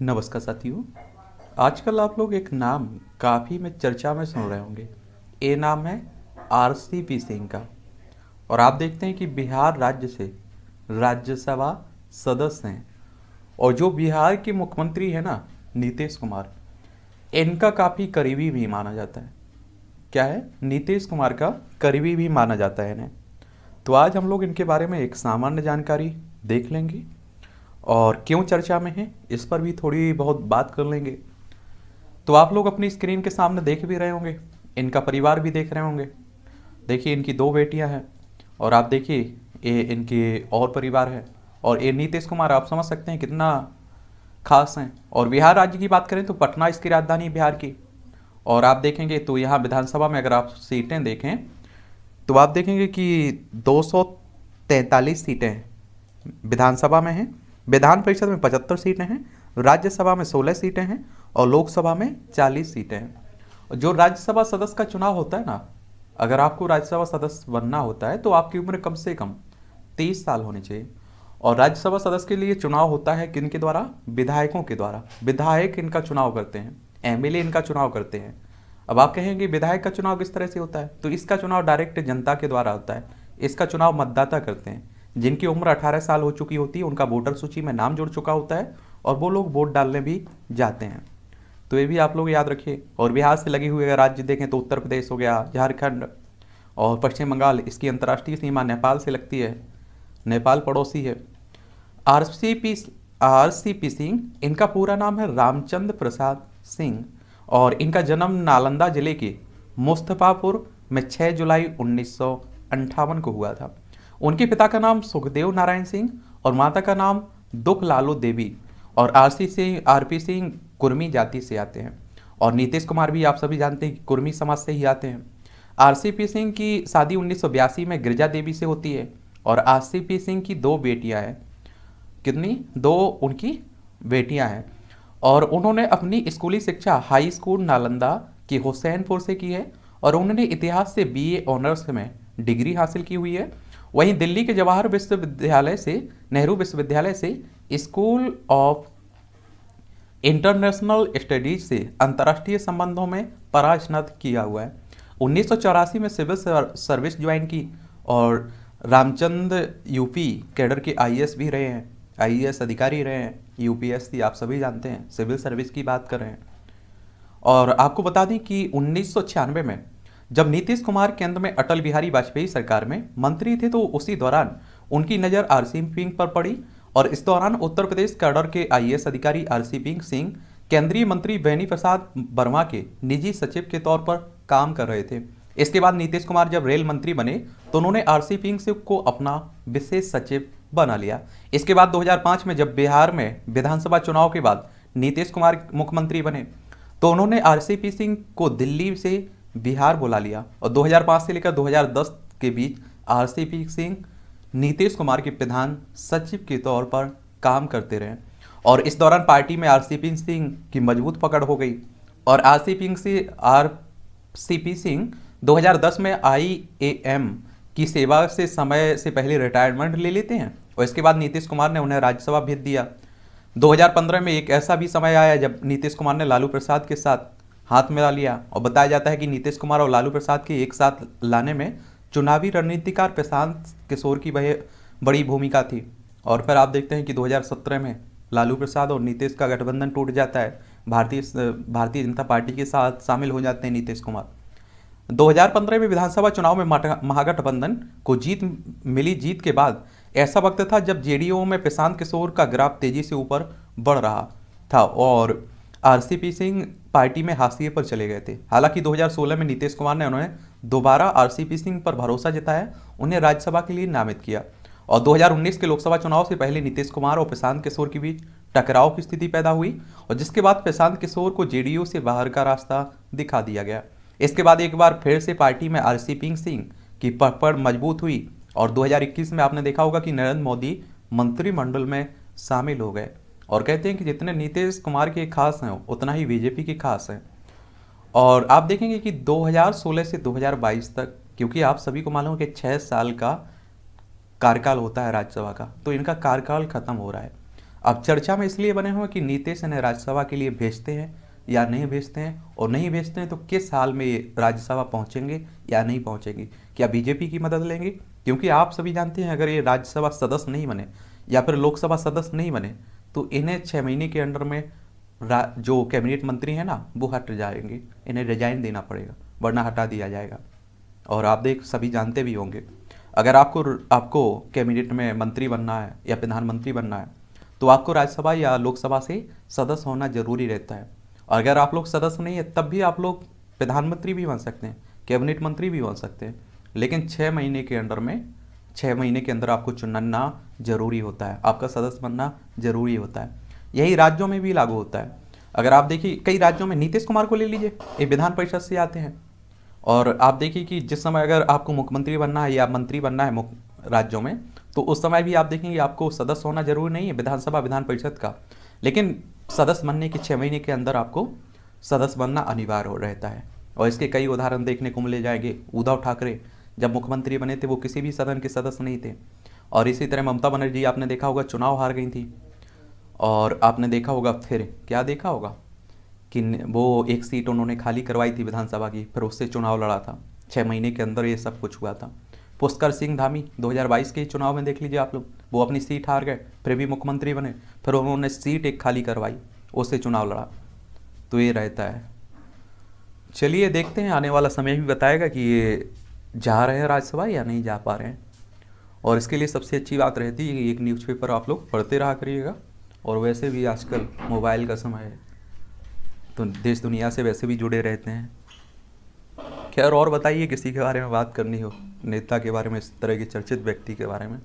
नमस्कार साथियों। आजकल आप लोग एक नाम काफ़ी में चर्चा में सुन रहे होंगे। ये नाम है आरसीपी सिंह का। और आप देखते हैं कि बिहार राज्य से राज्यसभा सदस्य हैं। और जो बिहार के मुख्यमंत्री हैं ना, नीतीश कुमार, इनका काफ़ी करीबी भी माना जाता है। क्या है? नीतीश कुमार का करीबी भी माना जाता है इन्हें। तो आज हम लोग इनके बारे में एक सामान्य जानकारी देख लेंगे और क्यों चर्चा में है इस पर भी थोड़ी बहुत बात कर लेंगे। तो आप लोग अपनी स्क्रीन के सामने देख भी रहे होंगे, इनका परिवार भी देख रहे होंगे। देखिए, इनकी दो बेटियां हैं और आप देखिए ये इनके और परिवार है। और ये नीतीश कुमार, आप समझ सकते हैं कितना खास हैं। और बिहार राज्य की बात करें तो पटना इसकी राजधानी है बिहार की। और आप देखेंगे तो यहाँ विधानसभा में अगर आप सीटें देखें तो आप देखेंगे कि 243 सीटें विधानसभा में हैं। विधान परिषद में 75 सीटें हैं, राज्यसभा में 16 सीटें हैं और लोकसभा में 40 सीटें हैं। जो राज्यसभा सदस्य का चुनाव होता है ना, अगर आपको राज्यसभा सदस्य बनना होता है तो आपकी उम्र कम से कम 30 साल होनी चाहिए। और राज्यसभा सदस्य के लिए चुनाव होता है किन के द्वारा? विधायकों के द्वारा। विधायक इनका चुनाव करते हैं, एमएलए इनका चुनाव करते हैं। अब आप कहेंगे विधायक का चुनाव किस तरह से होता है? तो इसका चुनाव डायरेक्ट जनता के द्वारा होता है। इसका चुनाव मतदाता करते हैं। जिनकी उम्र 18 साल हो चुकी होती है, उनका वोटर सूची में नाम जुड़ चुका होता है और वो लोग वोट डालने भी जाते हैं। तो ये भी आप लोग याद रखिए। और बिहार से लगे हुए अगर राज्य देखें तो उत्तर प्रदेश हो गया, झारखंड और पश्चिम बंगाल। इसकी अंतर्राष्ट्रीय सीमा नेपाल से लगती है, नेपाल पड़ोसी है। आरसीपी आरसीपी सिंह, इनका पूरा नाम है रामचंद्र प्रसाद सिंह और इनका जन्म नालंदा जिले के मुस्तफापुर में 6 जुलाई 1958 को हुआ था। उनके पिता का नाम सुखदेव नारायण सिंह और माता का नाम दुख लालू देवी। और आरपी सिंह कुर्मी जाति से आते हैं। और नीतीश कुमार भी आप सभी जानते हैं कि कुर्मी समाज से ही आते हैं। आरसीपी सिंह की शादी 1982 में गिरिजा देवी से होती है। और आरसीपी सिंह की दो बेटियां हैं। कितनी? दो उनकी बेटियां हैं। और उन्होंने अपनी स्कूली शिक्षा हाई स्कूल नालंदा की हुसैनपुर से की है। और उन्होंने इतिहास से बीए ऑनर्स में डिग्री हासिल की हुई है। वहीं दिल्ली के जवाहर विश्वविद्यालय से, नेहरू विश्वविद्यालय से स्कूल ऑफ इंटरनेशनल स्टडीज से अंतर्राष्ट्रीय संबंधों में परास्नातक किया हुआ है। 1984 में सिविल सर्विस ज्वाइन की। और रामचंद्र यूपी कैडर के आईएएस भी रहे हैं, आईएएस अधिकारी रहे हैं। यूपीएससी आप सभी जानते हैं, सिविल सर्विस की बात कर रहे हैं। और आपको बता दें कि 1996 में जब नीतीश कुमार केंद्र में अटल बिहारी वाजपेयी सरकार में मंत्री थे तो उसी दौरान उनकी नज़र आरसीपी सिंह पर पड़ी। और इस दौरान उत्तर प्रदेश कैडर के आईएएस अधिकारी आरसीपी सिंह केंद्रीय मंत्री बेनी प्रसाद वर्मा के निजी सचिव के तौर पर काम कर रहे थे। इसके बाद नीतीश कुमार जब रेल मंत्री बने तो उन्होंने आरसीपी सिंह को अपना विशेष सचिव बना लिया। इसके बाद 2005 में जब बिहार में विधानसभा चुनाव के बाद नीतीश कुमार मुख्यमंत्री बने तो उन्होंने आरसीपी सिंह को दिल्ली से बिहार बुला लिया। और 2005 से लेकर 2010 के बीच आरसीपी सिंह नीतीश कुमार के प्रधान सचिव के तौर पर काम करते रहे। और इस दौरान पार्टी में आरसीपी सिंह की मजबूत पकड़ हो गई। और आरसीपी सिंह 2010 में आईएएम की सेवा से समय से पहले रिटायरमेंट ले लेते हैं। और इसके बाद नीतीश कुमार ने उन्हें राज्यसभा भेज दिया। 2015 में एक ऐसा भी समय आया जब नीतीश कुमार ने लालू प्रसाद के साथ हाथ मिला लिया। और बताया जाता है कि नीतीश कुमार और लालू प्रसाद के एक साथ लाने में चुनावी रणनीतिकार प्रशांत किशोर की बड़ी भूमिका थी। और फिर आप देखते हैं कि 2017 में लालू प्रसाद और नीतीश का गठबंधन टूट जाता है। भारतीय जनता पार्टी के साथ शामिल हो जाते हैं नीतीश कुमार। 2015 में विधानसभा चुनाव में महागठबंधन को जीत के बाद ऐसा वक्त था जब जेडीयू में प्रशांत किशोर का ग्राफ तेजी से ऊपर बढ़ रहा था और आरसीपी सिंह पार्टी में हाशिए पर चले गए थे। हालांकि 2016 में नीतीश कुमार ने उन्हें दोबारा आरसीपी सिंह पर भरोसा जताया, उन्हें राज्यसभा के लिए नामित किया। और 2019 के लोकसभा चुनाव से पहले नीतीश कुमार और प्रशांत किशोर के बीच टकराव की स्थिति पैदा हुई और जिसके बाद प्रशांत किशोर को जेडीयू से बाहर का रास्ता दिखा दिया गया। इसके बाद एक बार फिर से पार्टी में आरसीपी सिंह की पकड़ मजबूत हुई और 2021 में आपने देखा होगा कि नरेंद्र मोदी मंत्रिमंडल में शामिल हो गए। और कहते हैं कि जितने नीतीश कुमार के खास हैं उतना ही बीजेपी के खास हैं। और आप देखेंगे कि 2016 से 2022 तक, क्योंकि आप सभी को मालूम है कि 6 साल का कार्यकाल होता है राज्यसभा का, तो इनका कार्यकाल खत्म हो रहा है। अब चर्चा में इसलिए बने हुए कि नीतीश इन्हें राज्यसभा के लिए भेजते हैं या नहीं भेजते हैं, और नहीं भेजते हैं तो किस साल में ये राज्यसभा पहुंचेंगे या नहीं पहुंचेंगे, क्या बीजेपी की मदद लेंगे। क्योंकि आप सभी जानते हैं अगर ये राज्यसभा सदस्य नहीं बने या फिर लोकसभा सदस्य नहीं बने तो इन्हें 6 महीने के अंडर में जो कैबिनेट मंत्री हैं ना वो हट जाएंगे, इन्हें रिजाइन देना पड़ेगा वरना हटा दिया जाएगा। और आप देख सभी जानते भी होंगे अगर आपको कैबिनेट में मंत्री बनना है या प्रधानमंत्री बनना है तो आपको राज्यसभा या लोकसभा से सदस्य होना जरूरी रहता है। और अगर आप लोग सदस्य नहीं है तब भी आप लोग प्रधानमंत्री भी बन सकते हैं, कैबिनेट मंत्री भी बन सकते हैं, लेकिन 6 महीने के अंदर में 6 महीने के अंदर आपको चुनना जरूरी होता है, आपका सदस्य बनना जरूरी होता है। यही राज्यों में भी लागू होता है। अगर आप देखिए कई राज्यों में नीतीश कुमार को ले लीजिए, ये विधान परिषद से आते हैं, और आप देखिए कि जिस समय अगर आपको मुख्यमंत्री बनना है या मंत्री बनना है राज्यों में तो उस समय भी आप देखेंगे आपको सदस्य होना जरूरी नहीं है विधानसभा विधान परिषद का, लेकिन सदस्य बनने के 6 महीने के अंदर आपको सदस्य बनना अनिवार्य हो रहता है। और इसके कई उदाहरण देखने को मिले जाएंगे। उद्धव ठाकरे जब मुख्यमंत्री बने थे वो किसी भी सदन के सदस्य नहीं थे, और इसी तरह ममता बनर्जी आपने देखा होगा चुनाव हार गई थी, और आपने देखा होगा फिर क्या देखा होगा कि वो एक सीट उन्होंने खाली करवाई थी विधानसभा की, फिर उससे चुनाव लड़ा था। 6 महीने के अंदर ये सब कुछ हुआ था। पुष्कर सिंह धामी 2022 के चुनाव में देख लीजिए आप लोग, वो अपनी सीट हार गए फिर भी मुख्यमंत्री बने, फिर उन्होंने सीट एक खाली करवाई उससे चुनाव लड़ा। तो ये रहता है। चलिए देखते हैं, आने वाला समय भी बताएगा कि ये जा रहे हैं राज्यसभा या नहीं जा पा रहे हैं। और इसके लिए सबसे अच्छी बात रहती है कि एक न्यूज़पेपर आप लोग पढ़ते रहा करिएगा, और वैसे भी आजकल मोबाइल का समय है तो देश दुनिया से वैसे भी जुड़े रहते हैं। खैर और बताइए किसी के बारे में बात करनी हो, नेता के बारे में, इस तरह के चर्चित व्यक्ति के बारे में।